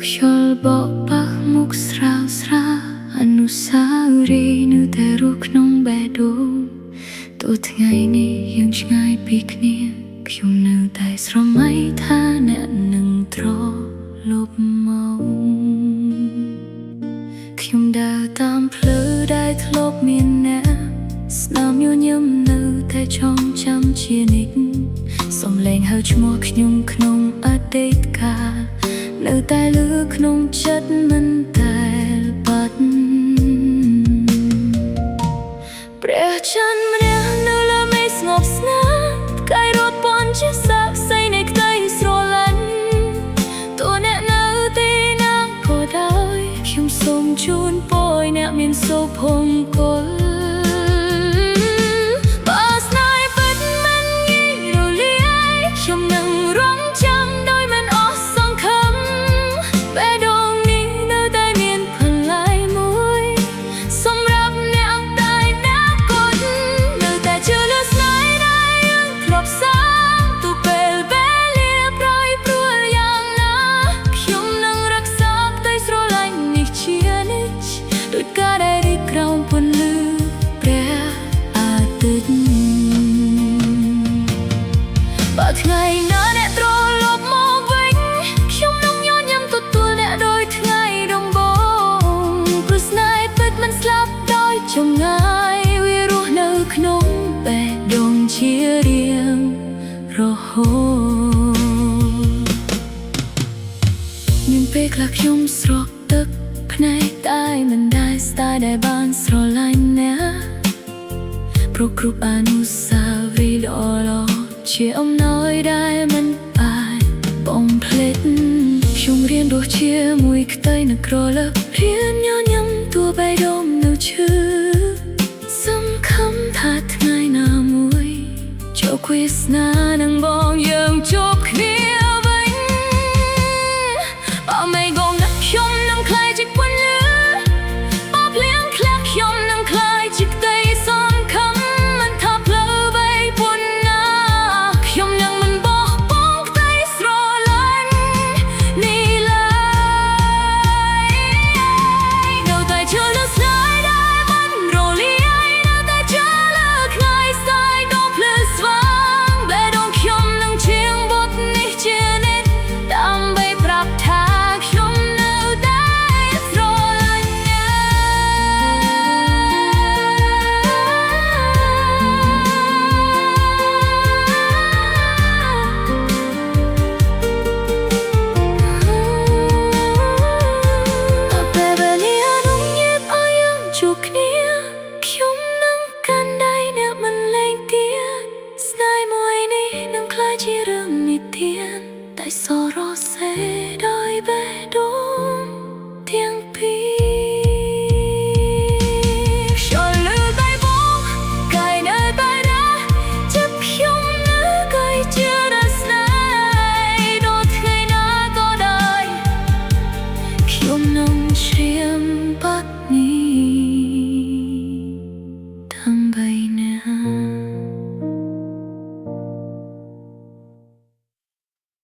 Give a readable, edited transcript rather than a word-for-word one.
Kshol bopach muk srao sra Anusari nu te ruk nong bedo Tu thngai ni yung chngai pi knia Kyum nu tai sro mai tha ne nang tro lop mau Kyum da tam pleu dai thlop mien ne Snam yo nyam nu te chong cham chia nik Som leng hau chmua knyum knong a date kaនៅតែលឺក្នុងចិត្តមិនដែលបាត់ព្រះច័ន្ទម្នាក់នៅលើមេឃស្ងប់ស្ងាត់ផ្កាយរាប់ពាន់ជាសាក្សីនៃក្តីស្រឡាញ់តួអ្នកនៅទីណាក៏ដោយខ្ញុំសូមជូនពរឲ្យអ្នកមានសុភមង្គលបើស្នេហ៍ពិតមិនងាយរលាយខ្ញុំនឹងរងចាំដោយមិនអស់សង្ឃឹមបេះដូងនេះនៅតែមានផលែងមួយសម្រាប់អ្នកតែអ្នកកត់នៅតែជឿលើស្នេហ៍ដែលយើងធ្លាប់សាងទូពេលវេលាប្រយព្រួលយ៉ាងណាខ្ញុំនឹងរក្សាផ្ទៃស្រឡាញ់នេះជានិច្ចដូចការដែលរីកក្រោមពន្លឺព្រះអាទិត្យបើថ្ងៃណាអ្នកត្រឡប់មកវិញខ្ញុំនឹងញញឹមទទួលអ្នកដោយថ្ងៃដំបូងព្រោះស្នេហ៍ពិតមិនស្លាប់ដោយចម្ងាយវារស់នៅក្នុងបេះដូងជារៀងរហូតមានពេលខ្លះខ្ញុំស្រក់ទឹកភ្នែកតែមិនដែលស្ដាយដែលបានស្រឡាញ់អ្នកព្រោះគ្រប់អនុស្សាវរីយ៍ល្អៗជាអំណោយដែលមិនអាចបំភ្លេចខ្ញុំរៀនរស់ជាមួយក្តីនៅក្រលើរៀនញញឹមតួបេះដូងនៅឈឺសង្ឃឹមថាថ្ងៃណាមួយជោគវាសនានឹងបងយើងជួបគ្នាវិញបើមិនងងណាស់ខ្ញុំនឹងក្លាយជាពន្លឺបើភ្លៀងធ្លាក់ខ្ញុំនឹងក្លាយជាក្តីសង្ឃឹមមិនថាផ្លូវវែងប៉ុណ្ណាខ្ញុំនឹងមិនបោះបង់ក្តីស្រឡាញ់នេះឡើយនៅតែជឿលើស្នេហ៍ដែលមិនរលាយនៅតែជឿលើថ្ងៃស្អែកដ៏ភ្លឺស្វាងបេះដូងខ្ញុំនឹងជៀងបទនេះជានិច្ចដើម្បីប្រាប់ថាខ្ញុំនៅតែស្រឡាញ់អ្នកពេលវេលានោះញៀបឲ្យយើងជួបគ្នាខ្ញុំនឹងកាន់ដៃអ្នកមិនលែងទៀតស្នេហ៍មួយនេះនឹងក្លាយជារឿងនិទានតែសរសេរ